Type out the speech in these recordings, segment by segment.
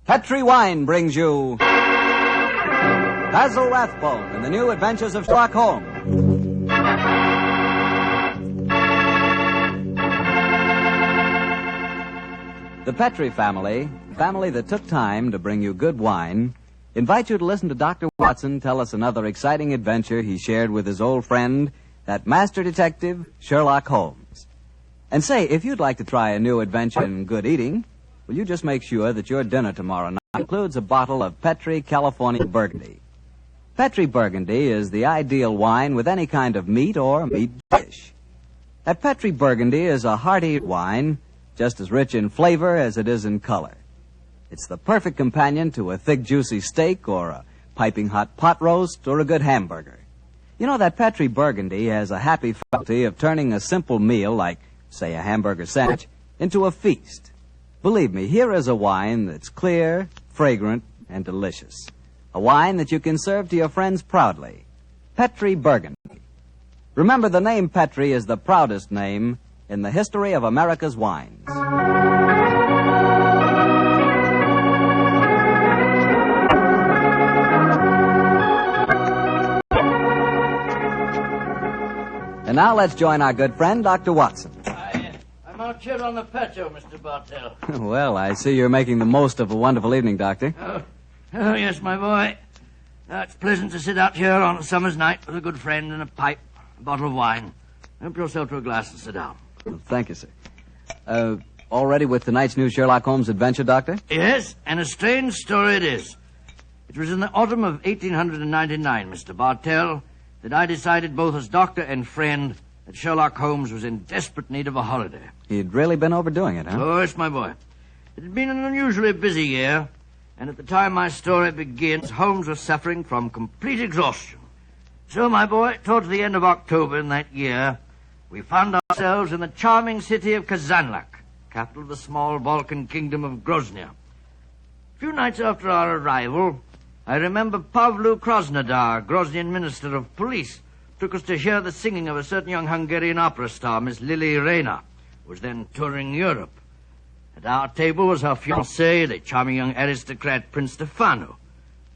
Petri Wine brings you Basil Rathbone and the New Adventures of Sherlock Holmes. The Petri family that took time to bring you good wine, invite you to listen to Dr. Watson tell us another exciting adventure he shared with his old friend, that master detective, Sherlock Holmes. And say, if you'd like to try a new adventure in good eating, will you just make sure that your dinner tomorrow night includes a bottle of Petri California Burgundy. Petri Burgundy is the ideal wine with any kind of meat or meat dish. That Petri Burgundy is a hearty wine, just as rich in flavor as it is in color. It's the perfect companion to a thick, juicy steak or a piping hot pot roast or a good hamburger. You know, that Petri Burgundy has a happy faculty of turning a simple meal like, say, a hamburger sandwich into a feast. Believe me, here is a wine that's clear, fragrant, and delicious. A wine that you can serve to your friends proudly. Petri Burgundy. Remember, the name Petri is the proudest name in the history of America's wines. And now let's join our good friend, Dr. Watson. I'm out here on the patio, Mr. Bartell. Well, I see you're making the most of a wonderful evening, Doctor. Oh, yes, my boy. It's pleasant to sit out here on a summer's night with a good friend and a pipe, a bottle of wine. Help yourself to a glass and sit down. Well, thank you, sir. All ready with tonight's new Sherlock Holmes adventure, Doctor? Yes, and a strange story it is. It was in the autumn of 1899, Mr. Bartell, that I decided both as doctor and friend that Sherlock Holmes was in desperate need of a holiday. He'd really been overdoing it, huh? Oh, yes, my boy. It had been an unusually busy year, and at the time my story begins, Holmes was suffering from complete exhaustion. So, my boy, towards the end of October in that year, we found ourselves in the charming city of Kazanlak, capital of the small Balkan kingdom of Grozny. A few nights after our arrival, I remember Pavlu Krasnodar, Groznian Minister of Police, took us to hear the singing of a certain young Hungarian opera star, Miss Lily Rayner, who was then touring Europe. At our table was her fiancé, the charming young aristocrat Prince Stefano.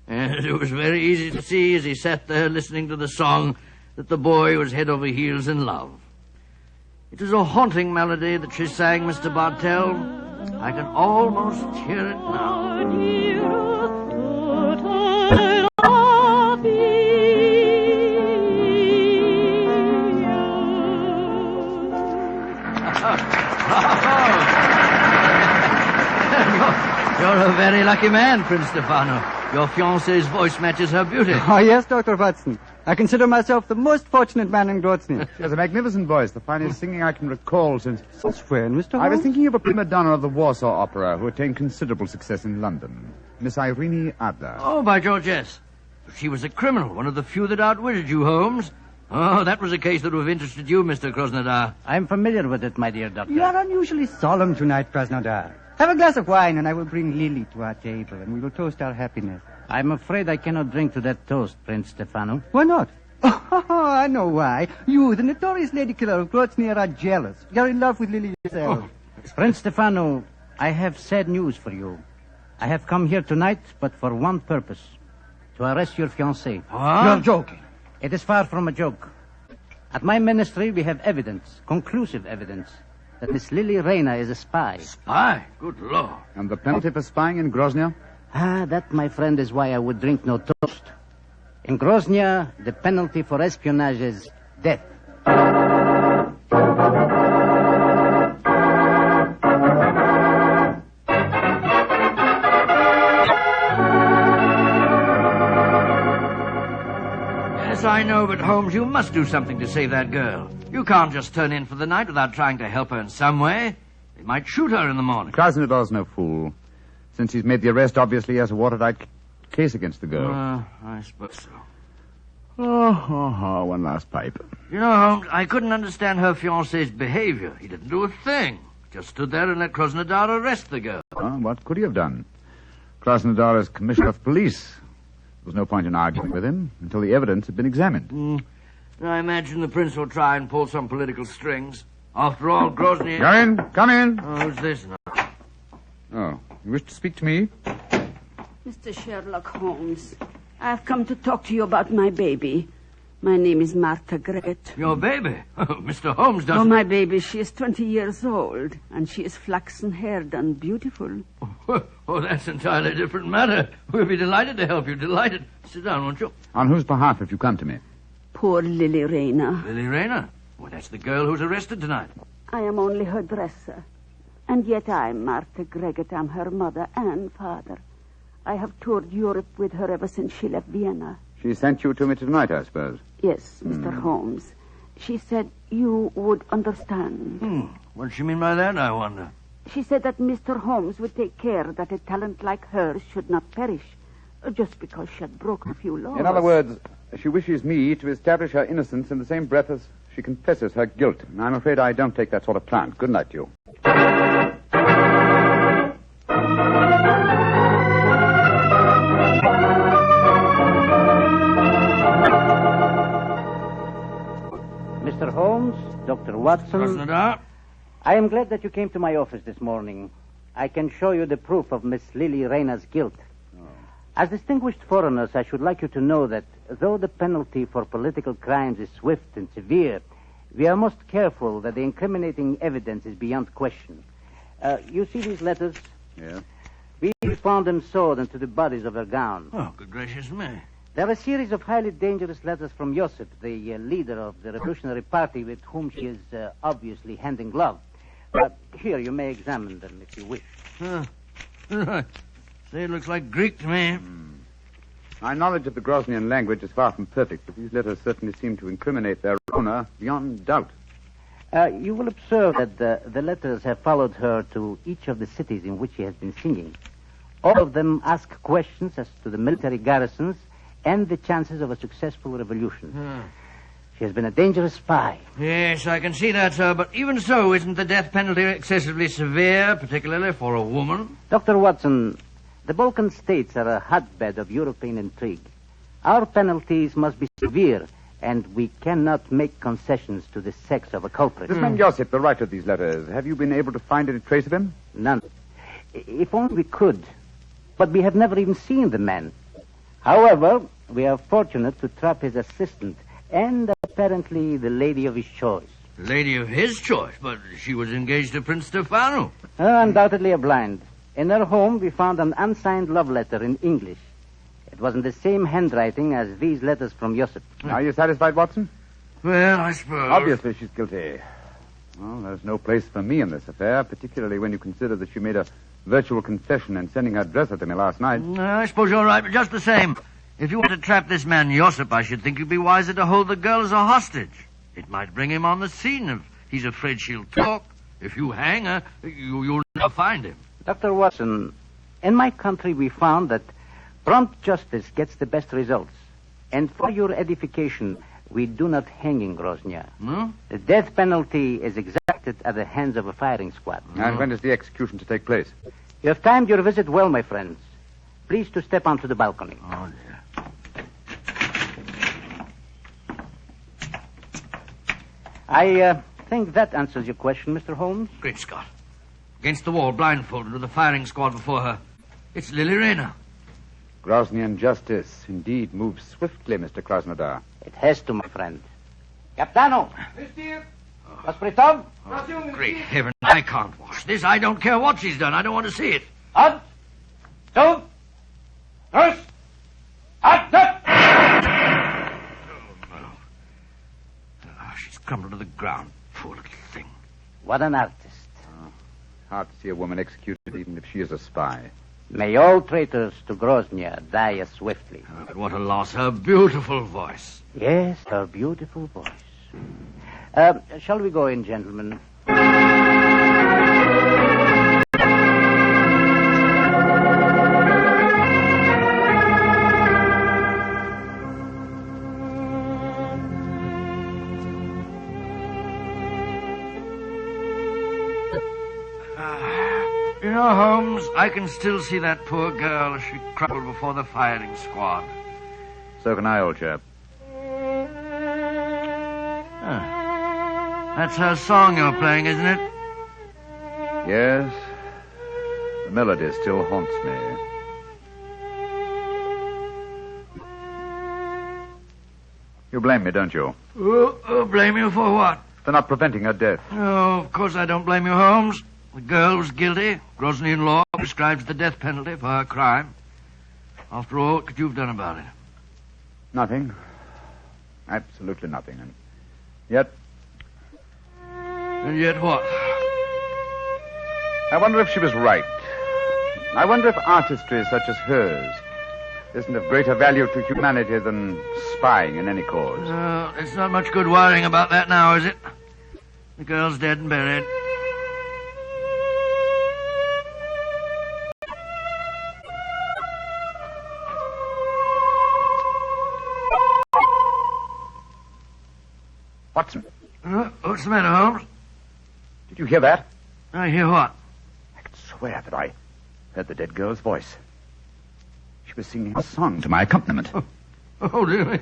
And it was very easy to see as he sat there listening to the song that the boy was head over heels in love. It was a haunting melody that she sang, Mr. Bartell. I can almost hear it now. You're a very lucky man, Prince Stefano. Your fiancée's voice matches her beauty. Oh, yes, Dr. Watson. I consider myself the most fortunate man in Grozny. She has a magnificent voice, the finest singing I can recall since... That's fair, Mr. Holmes. I was thinking of a prima donna of the Warsaw Opera who attained considerable success in London. Miss Irene Adler. Oh, by George, yes. She was a criminal, one of the few that outwitted you, Holmes. Oh, that was a case that would have interested you, Mr. Krasnodar. I'm familiar with it, my dear doctor. You are unusually solemn tonight, Krasnodar. Have a glass of wine, and I will bring Lily to our table, and we will toast our happiness. I'm afraid I cannot drink to that toast, Prince Stefano. Why not? Oh, I know why. You, the notorious lady killer of Grozny, are jealous. You're in love with Lily yourself. Prince Stefano, I have sad news for you. I have come here tonight, but for one purpose. To arrest your fiancée. What? You're joking. It is far from a joke. At my ministry, we have evidence, conclusive evidence, that Miss Lily Rayner is a spy. Spy? Good Lord. And the penalty for spying in Grozny? That, my friend, is why I would drink no toast. In Grozny, the penalty for espionage is death. Yes, I know, but Holmes, you must do something to save that girl. You can't just turn in for the night without trying to help her in some way. They might shoot her in the morning. Krasnodar's no fool. Since he's made the arrest, obviously he has a watertight case against the girl. I suppose so. One last pipe. You know, Holmes, I couldn't understand her fiancé's behavior. He didn't do a thing. Just stood there and let Krasnodar arrest the girl. What could he have done? Krasnodar is commissioner of police. There was no point in arguing with him until the evidence had been examined. I imagine the prince will try and pull some political strings. After all, Grozny... Come in. Oh, who's this now? Oh, you wish to speak to me? Mr. Sherlock Holmes, I've come to talk to you about my baby. My name is Martha Greggett. Your baby? Mr. Holmes doesn't... Oh, my baby, she is 20 years old, and she is flaxen-haired and beautiful. Oh, that's an entirely different matter. We'll be delighted to help you, delighted. Sit down, won't you? On whose behalf have you come to me? Poor Lily Rayner. Lily Rayner? Well, that's the girl who's arrested tonight. I am only her dresser. And yet I'm Martha Greggett. I'm her mother and father. I have toured Europe with her ever since she left Vienna. She sent you to me tonight, I suppose. Yes, Mr. Holmes. She said you would understand. What does she mean by that, I wonder? She said that Mr. Holmes would take care that a talent like hers should not perish, just because she had broken a few laws. In other words, she wishes me to establish her innocence in the same breath as she confesses her guilt. And I'm afraid I don't take that sort of plant. Good night to you. Mr. Holmes, Dr. Watson, Krasnodar? I am glad that you came to my office this morning. I can show you the proof of Miss Lily Rayner's guilt. As distinguished foreigners, I should like you to know that though the penalty for political crimes is swift and severe, we are most careful that the incriminating evidence is beyond question. You see these letters? Yeah. We found them sewed into the bodies of her gown. Oh, good gracious me. They're a series of highly dangerous letters from Joseph, the leader of the Revolutionary Party with whom she is obviously hand in glove. Here, you may examine them if you wish. Say, it looks like Greek to me. My knowledge of the Grosnian language is far from perfect, but these letters certainly seem to incriminate their owner beyond doubt. You will observe that the letters have followed her to each of the cities in which she has been singing. All of them ask questions as to the military garrisons and the chances of a successful revolution. She has been a dangerous spy. Yes, I can see that, sir. But even so, isn't the death penalty excessively severe, particularly for a woman? Dr. Watson, the Balkan states are a hotbed of European intrigue. Our penalties must be severe, and we cannot make concessions to the sex of a culprit. This man Joseph, the writer of these letters, have you been able to find any trace of him? None. If only we could. But we have never even seen the man. However, we are fortunate to trap his assistant and apparently the lady of his choice. Lady of his choice, but she was engaged to Prince Stefano. Undoubtedly a blind. In her home, we found an unsigned love letter in English. It was in the same handwriting as these letters from Joseph. Are you satisfied, Watson? Well, I suppose. Obviously, she's guilty. Well, there's no place for me in this affair, particularly when you consider that she made a virtual confession in sending her dresser to me last night. I suppose you're right, but just the same, if you want to trap this man Josip, I should think it'd be wiser to hold the girl as a hostage. It might bring him on the scene if he's afraid she'll talk. If you hang her, you'll never find him. Dr. Watson, in my country we found that prompt justice gets the best results. And for your edification, we do not hang in Grozny. No? The death penalty is exacted at the hands of a firing squad. And when is the execution to take place? You have timed your visit well, my friends. Please to step onto the balcony. Oh, dear. I think that answers your question, Mr. Holmes. Great Scott. Against the wall, blindfolded, with a firing squad before her. It's Lily Rayner. Grosnian justice indeed moves swiftly, Mr. Krasnodar. It has to, my friend. Capitano! Hospritov? Great heaven, I can't watch this. I don't care what she's done. I don't want to see it. Up! Two! Nurse! Up! She's crumbled to the ground. Poor little thing. What an artist. Hard to see a woman executed even if she is a spy. May all traitors to Grozny die as swiftly. Oh, but what a loss. Her beautiful voice. Yes, her beautiful voice. Shall we go in, gentlemen? You know, Holmes, I can still see that poor girl as she crumpled before the firing squad. So can I, old chap. That's her song you're playing, isn't it? Yes. The melody still haunts me. You blame me, don't you? Blame you for what? For not preventing her death. Oh, of course I don't blame you, Holmes. The girl was guilty. Grosnian law prescribes the death penalty for her crime. After all, what could you have done about it? Nothing. Absolutely nothing. And yet... And yet what? I wonder if she was right. I wonder if artistry such as hers isn't of greater value to humanity than spying in any cause. It's not much good worrying about that now, is it? The girl's dead and buried. Watson, What's the matter, Holmes? did you hear that? I hear what? I could swear that I heard the dead girl's voice. She was singing a song to my accompaniment. Oh, dear me.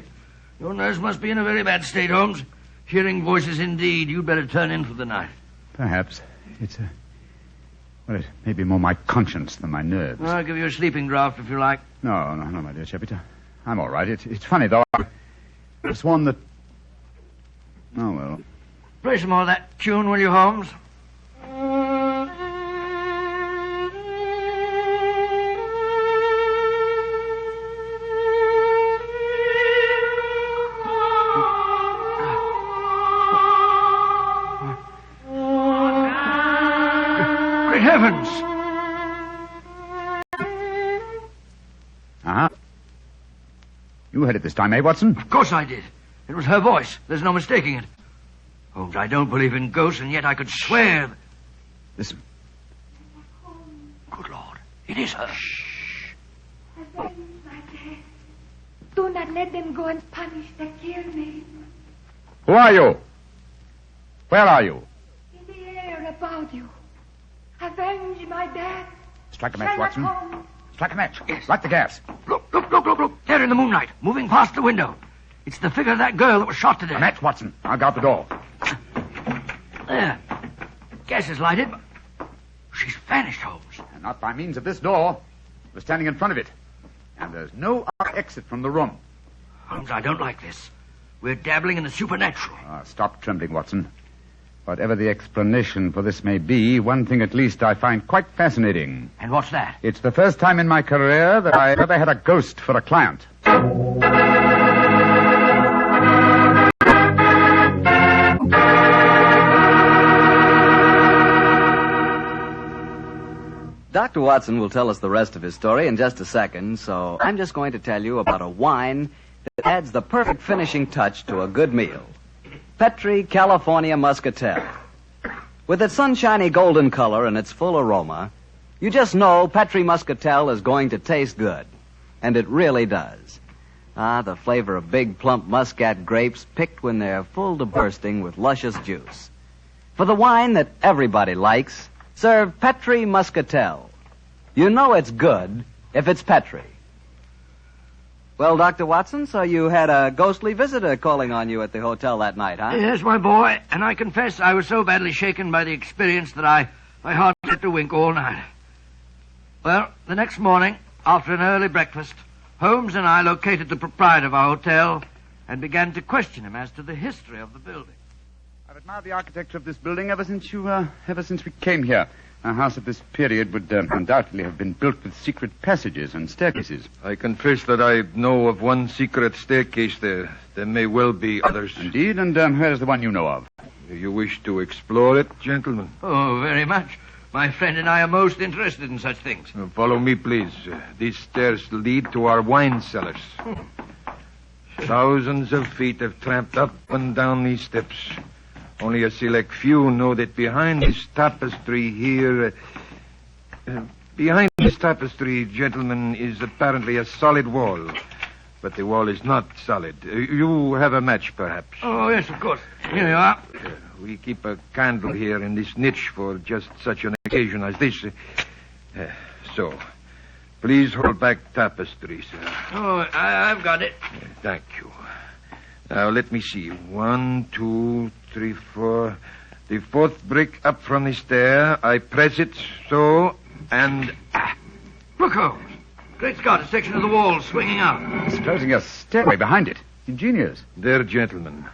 Your nerves must be in a very bad state, Holmes. Hearing voices indeed. You'd better turn in for the night. Perhaps. Well, it may be more my conscience than my nerves. I'll give you a sleeping draught if you like. No, my dear Shepard. I'm all right. It's funny, though. I've sworn that... Oh, well. Play some more of that tune, will you, Holmes? Great heavens! Uh-huh. You heard it this time, eh, Watson? Of course I did. It was her voice. There's no mistaking it. Holmes, I don't believe in ghosts, and yet I could swear... Listen. Good Lord, it is her. Avenge my death. Do not let them go unpunished that kill me. Who are you? Where are you? In the air about you. Avenge my death. Strike a match, Sherlock Watson. Holmes. Strike a match. Light the gas. Look. There in the moonlight, moving past the window. It's the figure of that girl that was shot to death. A match, Watson. I'll guard the door. There. Gas is lighted. She's vanished, Holmes. And not by means of this door. We're standing in front of it. And there's no other exit from the room. Holmes, I don't like this. We're dabbling in the supernatural. Stop trembling, Watson. Whatever the explanation for this may be, one thing at least I find quite fascinating. And what's that? It's the first time in my career that I ever had a ghost for a client. Dr. Watson will tell us the rest of his story in just a second, so I'm just going to tell you about a wine that adds the perfect finishing touch to a good meal. Petri California Muscatel. With its sunshiny golden color and its full aroma, you just know Petri Muscatel is going to taste good. And it really does. The flavor of big, plump Muscat grapes picked when they're full to bursting with luscious juice. For the wine that everybody likes, serve Petri Muscatel. You know it's good if it's Petri. Well, Dr. Watson, so you had a ghostly visitor calling on you at the hotel that night, huh? Yes, my boy, and I confess I was so badly shaken by the experience that I hardly had to wink all night. Well, the next morning, after an early breakfast, Holmes and I located the proprietor of our hotel and began to question him as to the history of the building. I've admired the architecture of this building ever since we came here. A house of this period would undoubtedly have been built with secret passages and staircases. I confess that I know of one secret staircase there. There may well be others. Indeed, and where's the one you know of? Do you wish to explore it, gentlemen? Oh, very much. My friend and I are most interested in such things. Follow me, please. These stairs lead to our wine cellars. Thousands of feet have tramped up and down these steps. Only a select few know that behind this tapestry here... behind this tapestry, gentlemen, is apparently a solid wall. But the wall is not solid. You have a match, perhaps. Oh, yes, of course. Here you are. We keep a candle here in this niche for just such an occasion as this. So, please hold back tapestry, sir. Oh, I've got it. Thank you. Now, let me see. 1, 2, 3, 4. The fourth brick up from the stair. I press it so, and... Look, Holmes. Great Scott, a section of the wall swinging out. It's closing a stairway behind it. Ingenious. There, gentlemen.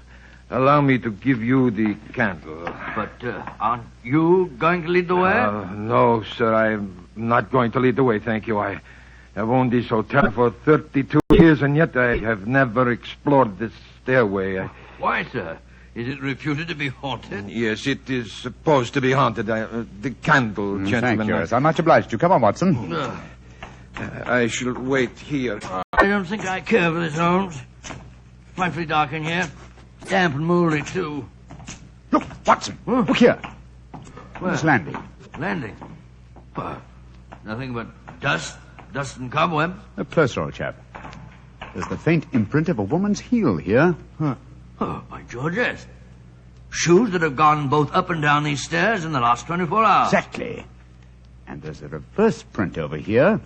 Allow me to give you the candle. But aren't you going to lead the way? No, sir, I'm not going to lead the way, thank you. I have owned this hotel for 32 years, and yet I have never explored this stairway. Why, sir? Is it reputed to be haunted? Yes, it is supposed to be haunted. The candle, gentlemen. Thank you. Yes, I'm much obliged to you. Come on, Watson. I shall wait here. I don't think I care for this, Holmes. Frightfully dark in here. Damp and mouldy, too. Look, Watson. Look here. Where? This landing. Landing? Nothing but dust and cobwebs. Closer, old chap. There's the faint imprint of a woman's heel here. Oh, by George, yes. Shoes that have gone both up and down these stairs in the last 24 hours. Exactly. And there's a reverse print over here.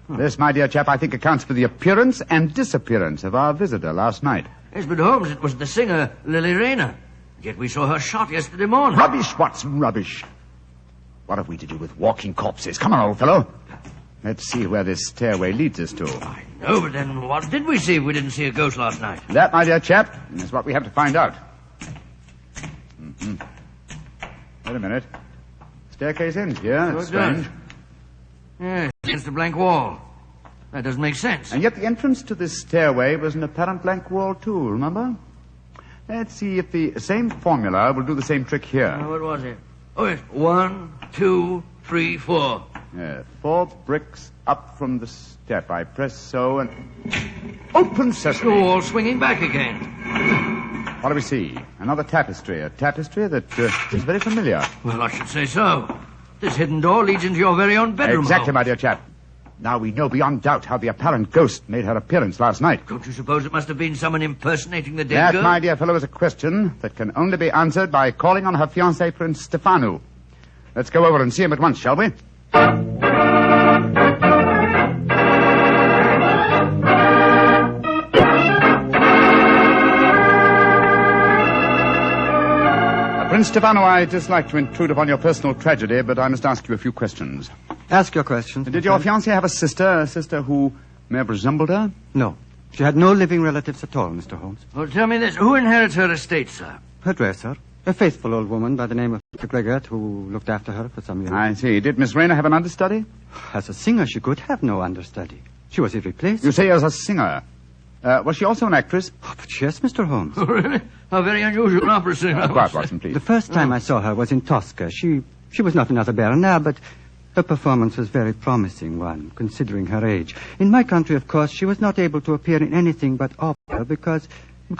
This, my dear chap, I think accounts for the appearance and disappearance of our visitor last night. Yes, but Holmes, it was the singer, Lily Rayner. Yet we saw her shot yesterday morning. Rubbish, Watson, rubbish. What have we to do with walking corpses? Come on, old fellow. Let's see where this stairway leads us to. I know, but then what did we see if we didn't see a ghost last night? That, my dear chap, is what we have to find out. Wait a minute. Staircase ends here. That's strange. Yes, against a blank wall. That doesn't make sense. And yet the entrance to this stairway was an apparent blank wall, too, remember? Let's see if the same formula will do the same trick here. What was it? Oh, yes. 1, 2, 3, 4. 4 bricks up from the step. I press so and... Open sesame! The wall swinging back again. What do we see? Another tapestry. A tapestry that is very familiar. Well, I should say so. This hidden door leads into your very own bedroom. Exactly, my dear chap. Now we know beyond doubt how the apparent ghost made her appearance last night. Don't you suppose it must have been someone impersonating the dead girl? That, my dear fellow, is a question that can only be answered by calling on her fiancé, Prince Stefano. Let's go over and see him at once, shall we? Prince Stefano, I dislike to intrude upon your personal tragedy, but I must ask you a few questions. Ask your questions. Did your fiancée have a sister who may have resembled her? No. She had no living relatives at all, Mr. Holmes. Well, tell me this. Who inherits her estate, sir? Her dresser. A faithful old woman by the name of Gregor, who looked after her for some years. I see. Did Miss Rayner have an understudy? As a singer, she could have no understudy. She was irreplaceable. You say as a singer. Was she also an actress? Oh, but yes, Mr. Holmes. Oh, really? How very unusual an opera singer. Quiet, Watson, please. The first time I saw her was in Tosca. She was not another Berna, but her performance was very promising one, considering her age. In my country, of course, she was not able to appear in anything but opera because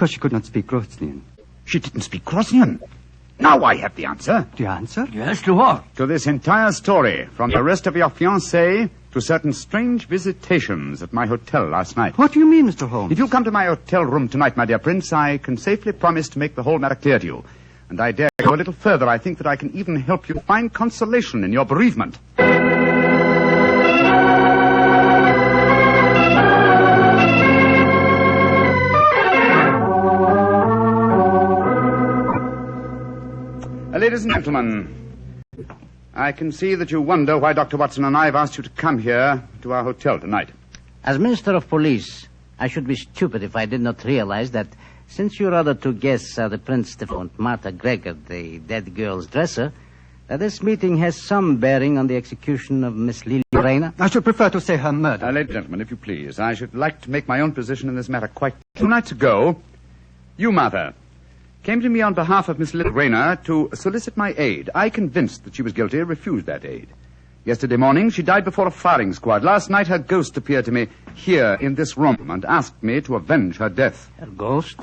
she could not speak Grosnian. She didn't speak Grosnian. Now I have the answer. The answer? Yes, to what? To this entire story, from the arrest of your fiancée to certain strange visitations at my hotel last night. What do you mean, Mr. Holmes? If you come to my hotel room tonight, my dear Prince, I can safely promise to make the whole matter clear to you. And I dare go a little further. I think that I can even help you find consolation in your bereavement. Ladies and gentlemen, I can see that you wonder why Dr. Watson and I have asked you to come here to our hotel tonight. As Minister of Police, I should be stupid if I did not realize that since your other two guests are the Prince Stefano and Martha Gregor, the dead girl's dresser, that this meeting has some bearing on the execution of Miss Lily Rayner. I should prefer to say her murder. Ladies and gentlemen, if you please, I should like to make my own position in this matter quite... 2 nights ago, you, Martha, came to me on behalf of Miss Lily Rayner to solicit my aid. I, convinced that she was guilty, refused that aid. Yesterday morning, she died before a firing squad. Last night, her ghost appeared to me here in this room and asked me to avenge her death. Her ghost?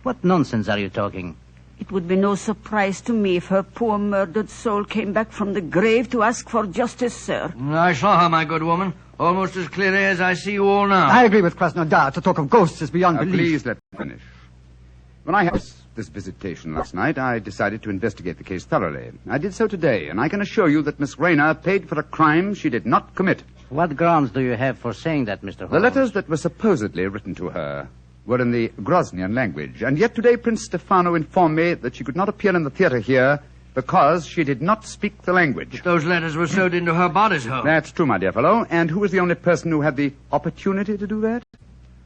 What nonsense are you talking? It would be no surprise to me if her poor murdered soul came back from the grave to ask for justice, sir. I saw her, my good woman, almost as clearly as I see you all now. I agree with Krasnodar. To talk of ghosts is beyond belief. Please let me finish. When I had this visitation last night, I decided to investigate the case thoroughly. I did so today, and I can assure you that Miss Rayner paid for a crime she did not commit. What grounds do you have for saying that, Mr. Holmes? The letters that were supposedly written to her were in the Grosnian language, and yet today Prince Stefano informed me that she could not appear in the theater here because she did not speak the language. But those letters were sewed into her bodice hole. That's true, my dear fellow. And who was the only person who had the opportunity to do that?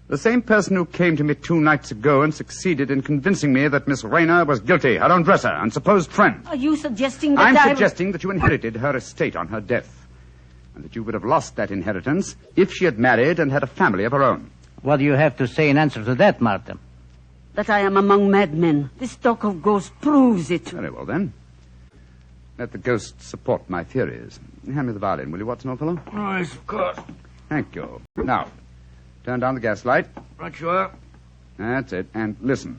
The same person who came to me 2 nights ago and succeeded in convincing me that Miss Rayner was guilty, her own dresser and supposed friend. Are you suggesting that I'm suggesting that you inherited her estate on her death, and that you would have lost that inheritance if she had married and had a family of her own. What do you have to say in answer to that, Martha? That I am among madmen. This talk of ghosts proves it. Very well, then. Let the ghosts support my theories. Hand me the violin, will you, Watson, old fellow? Oh, yes, of course. Thank you. Now, turn down the gas light. Right you are. That's it. And listen.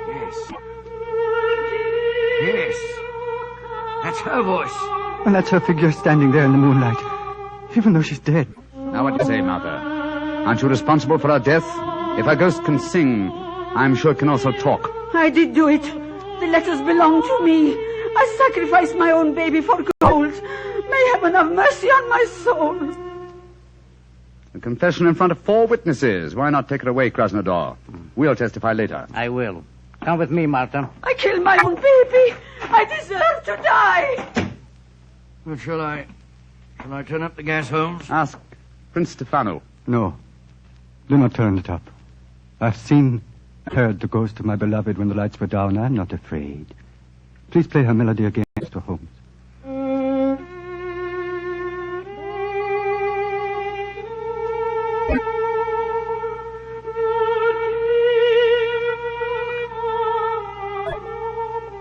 Yes. Yes. That's her voice. And that's her figure standing there in the moonlight, even though she's dead. Now, what do you say, Martha? Aren't you responsible for her death? If a ghost can sing, I'm sure it can also talk. I did do it. The letters belong to me. I sacrificed my own baby for gold. May heaven have mercy on my soul. A confession in front of 4 witnesses. Why not take it away, Krasnodar? We'll testify later. I will. Come with me, Martha. I killed my own baby. I deserve to die. Well, shall I turn up the gas, Holmes? Ask Prince Stefano. No. Do not turn it up. I've seen, heard the ghost of my beloved when the lights were down. I'm not afraid. Please play her melody again, Mr. Holmes.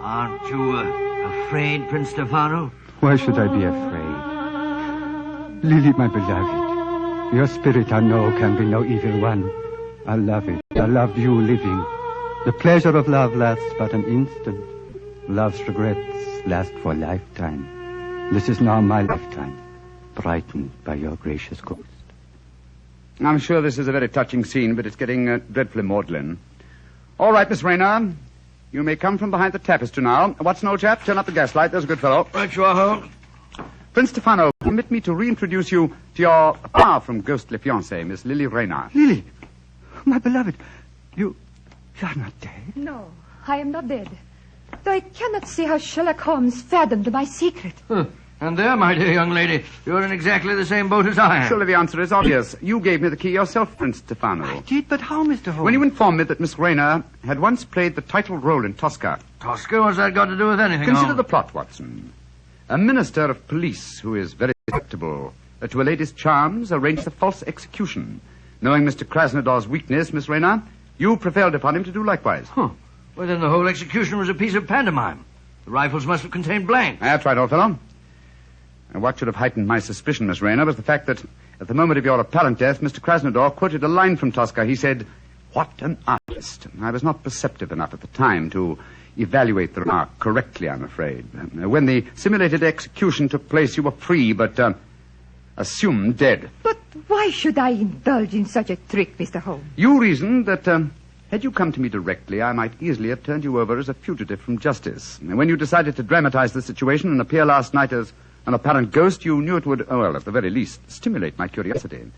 Aren't you afraid, Prince Stefano? Why should I be afraid? Lily, my beloved, your spirit I know can be no evil one. I love it. I love you living. The pleasure of love lasts but an instant. Love's regrets last for a lifetime. This is now my lifetime, brightened by your gracious ghost. I'm sure this is a very touching scene, but it's getting dreadfully maudlin. All right, Miss Rayner. You may come from behind the tapestry now. Watson, old chap, turn up the gaslight. There's a good fellow. Right you are, Holmes. Prince Stefano, permit me to reintroduce you to your far from ghostly fiancée, Miss Lily Rayner. Lily, my beloved, you're not dead. No, I am not dead. Though I cannot see how Sherlock Holmes fathomed my secret. And there, my dear young lady, you're in exactly the same boat as I am. Surely the answer is obvious. You gave me the key yourself, Prince Stefano. I did, but how, Mr. Holmes? When you informed me that Miss Rayner had once played the title role in Tosca. Tosca, what's that got to do with anything, Consider Holmes? the plot, Watson. A minister of police who is very susceptible to a lady's charms arranged a false execution. Knowing Mr. Krasnodar's weakness, Miss Rayner, you prevailed upon him to do likewise. Huh. Well, then the whole execution was a piece of pantomime. The rifles must have contained blanks. That's right, old fellow. And what should have heightened my suspicion, Miss Rayner, was the fact that at the moment of your apparent death, Mr. Krasnodar quoted a line from Tosca. He said, "What an artist." I was not perceptive enough at the time to evaluate the remark correctly, I'm afraid. When the simulated execution took place, you were free, but assumed dead. But why should I indulge in such a trick, Mr. Holmes? You reasoned that had you come to me directly, I might easily have turned you over as a fugitive from justice. And when you decided to dramatize the situation and appear last night as an apparent ghost, you knew it would, well, at the very least, stimulate my curiosity.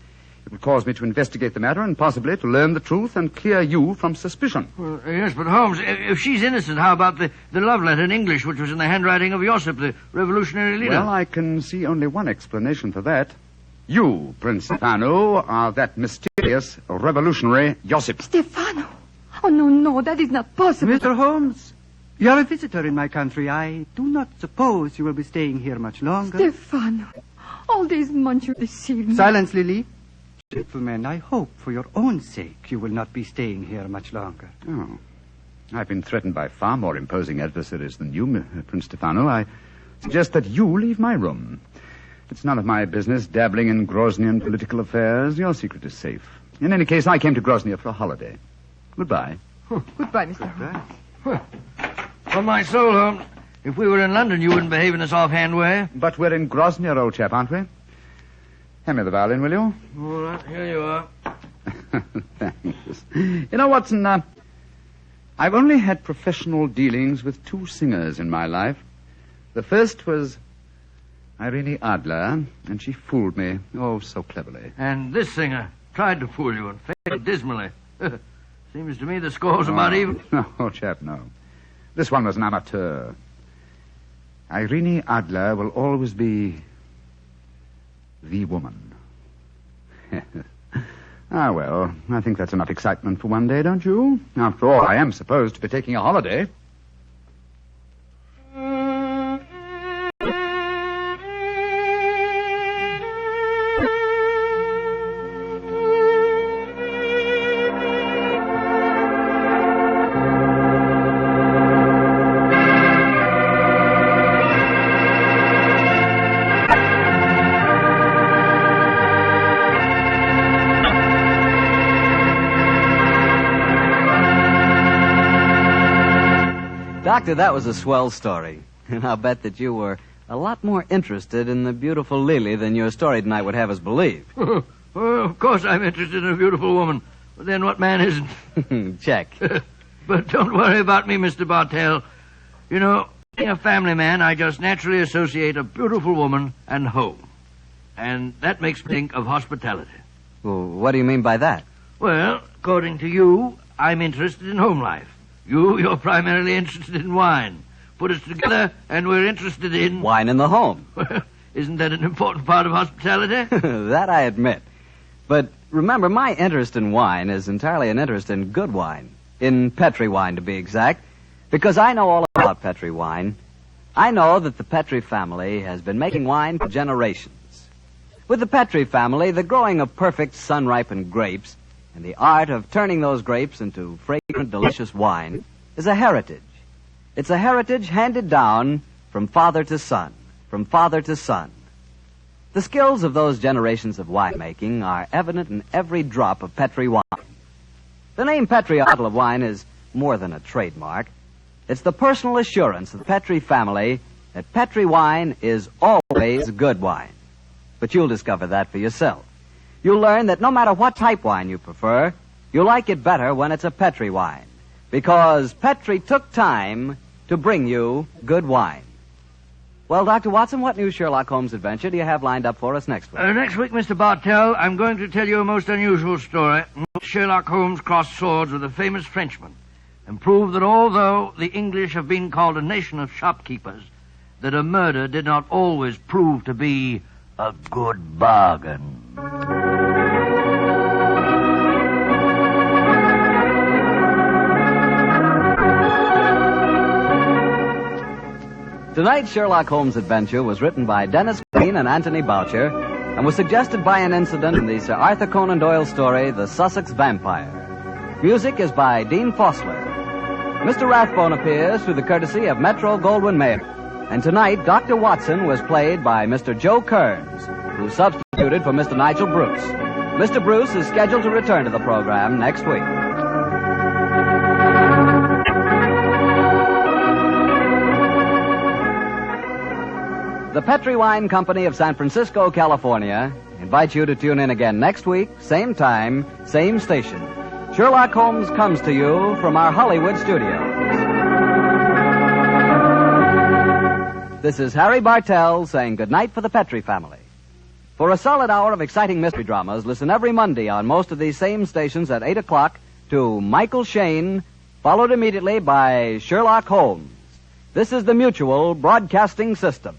It would cause me to investigate the matter and possibly to learn the truth and clear you from suspicion. Well, yes, but Holmes, if she's innocent, how about the love letter in English, which was in the handwriting of Josip, the revolutionary leader? Well, I can see only one explanation for that. You, Prince Stefano, are that mysterious revolutionary Josip. Stefano! Oh, no, that is not possible. Mr. Holmes, you're a visitor in my country. I do not suppose you will be staying here much longer. Stefano, all these months you deceived me. Silence, Lily. Gentlemen, I hope for your own sake you will not be staying here much longer. Oh. I've been threatened by far more imposing adversaries than you, Prince Stefano. I suggest that you leave my room. It's none of my business dabbling in Groznian political affairs. Your secret is safe. In any case, I came to Grozny for a holiday. Goodbye. Goodbye, Mr. Holmes. On my soul, Holmes, if we were in London, you wouldn't behave in this offhand way. But we're in Grozny, old chap, aren't we? Hand me the violin, will you? All right, here you are. Thanks. You know, Watson, I've only had professional dealings with 2 singers in my life. The first was Irene Adler, and she fooled me, oh, so cleverly. And this singer tried to fool you and failed dismally. Seems to me the score's about even. No, old chap, no. This one was an amateur. Irene Adler will always be the woman. Well, I think that's enough excitement for one day, don't you? After all, I am supposed to be taking a holiday. Doctor, that was a swell story. And I'll bet that you were a lot more interested in the beautiful Lily than your story tonight would have us believe. Well, of course I'm interested in a beautiful woman. But then what man isn't? Check. But don't worry about me, Mr. Bartell. You know, being a family man, I just naturally associate a beautiful woman and home. And that makes me think of hospitality. Well, what do you mean by that? Well, according to you, I'm interested in home life. You're primarily interested in wine. Put us together, and we're interested in... Wine in the home. Isn't that an important part of hospitality? That I admit. But remember, my interest in wine is entirely an interest in good wine. In Petri wine, to be exact. Because I know all about Petri wine. I know that the Petri family has been making wine for generations. With the Petri family, the growing of perfect sun-ripened grapes and the art of turning those grapes into fragrant, delicious wine is a heritage. It's a heritage handed down from father to son, from father to son. The skills of those generations of winemaking are evident in every drop of Petri wine. The name Petri bottle of wine is more than a trademark. It's the personal assurance of the Petri family that Petri wine is always good wine. But you'll discover that for yourself. You'll learn that no matter what type wine you prefer, you'll like it better when it's a Petri wine. Because Petri took time to bring you good wine. Well, Dr. Watson, what new Sherlock Holmes adventure do you have lined up for us next week? Next week, Mr. Bartell, I'm going to tell you a most unusual story. Sherlock Holmes crossed swords with a famous Frenchman and proved that although the English have been called a nation of shopkeepers, that a murder did not always prove to be a good bargain. Tonight's Sherlock Holmes adventure was written by Dennis Green and Anthony Boucher and was suggested by an incident in the Sir Arthur Conan Doyle story, The Sussex Vampire. Music is by Dean Fossler. Mr. Rathbone appears through the courtesy of Metro-Goldwyn-Mayer. And tonight, Dr. Watson was played by Mr. Joe Kearns, who substituted for Mr. Nigel Bruce. Mr. Bruce is scheduled to return to the program next week. The Petri Wine Company of San Francisco, California, invites you to tune in again next week, same time, same station. Sherlock Holmes comes to you from our Hollywood studios. This is Harry Bartell saying goodnight for the Petri family. For a solid hour of exciting mystery dramas, listen every Monday on most of these same stations at 8 o'clock to Michael Shayne, followed immediately by Sherlock Holmes. This is the Mutual Broadcasting System.